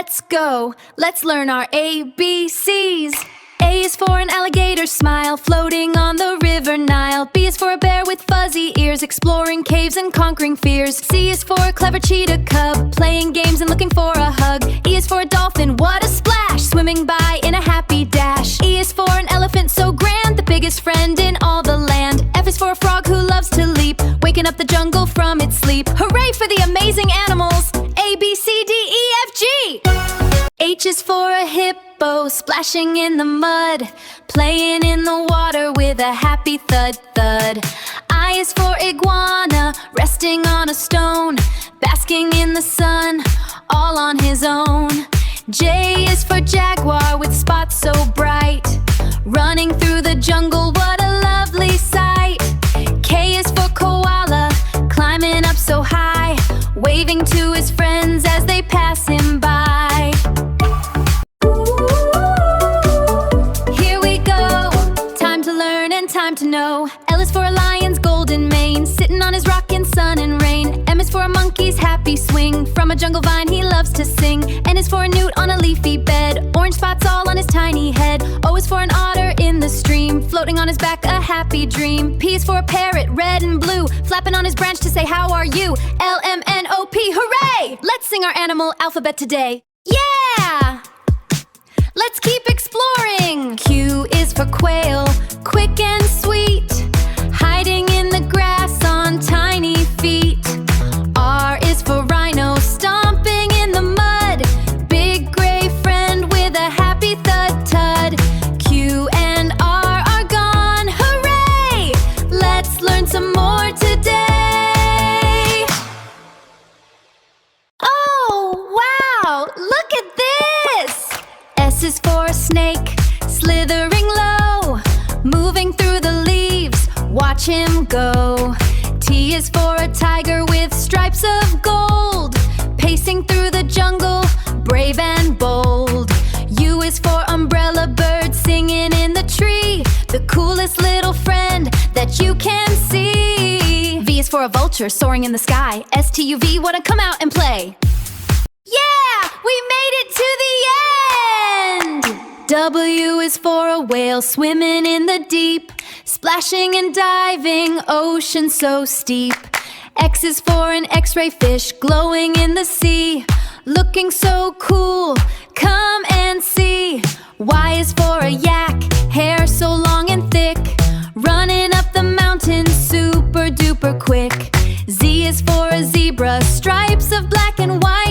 let's go. Let's learn our ABCs. A is for an alligator smile, floating on the river Nile. B is for a bear with fuzzy ears, exploring caves and conquering fears. C is for a clever cheetah cub, playing games and looking for a hug. E is for a dolphin, what a splash, swimming by in a happy dash. E is for an elephant so grand, the biggest friend in all the land. F is for a frog who loves to leap, waking up the jungle from its sleep. Hooray for the amazing animals! A, B, C, D, E, F, G! H is for a hippo, splashing in the mud, playing in the water with a happy thud thud. I is for iguana, resting on a stone, basking in the sun, all on his own. J is for jaguar with spots so bright, running through the jungle, what a lovely sight. K is for koala, climbing up so high, waving to his friends as they pass him by. Here we go, time to learn and time to know. L is for a lion's golden mane, sitting on his rock in sun and rain. M is for a monkey's happy swing, from a jungle vine he loves to sing. N is for a newt on a leafy bed, orange spots all on his tiny head. O is for an otter in the stream, floating on his back a happy dream. P is for a parrot, red and blue, flapping on his branch to say how are you. L, M, N, O, P, hooray! Let's sing our animal alphabet today. Yeah! Let's keep exploring! Q is for quail, quick and sweet, hiding in the grass on tiny feet. R is for rhino, stomping in the mud, big gray friend with a happy thud thud. Q and R are gone, hooray! Let's learn some more today. Oh, wow! Look at this! S is for a snake, slithering low, moving through the leaves, watch him go. T is for a tiger with stripes of gold, pacing through the jungle, brave and bold. U is for umbrella bird, singing in the tree, the coolest little friend that you can see. V is for a vulture, soaring in the sky, STUV, wanna come out and play. Yeah! We made it to the end! W is for a whale, swimming in the deep, splashing and diving, ocean so steep. X is for an X-ray fish, glowing in the sea, looking so cool, come and see. Y is for a yak, hair so long and thick, running up the mountain super duper quick. Z is for a zebra, stripes of black and white,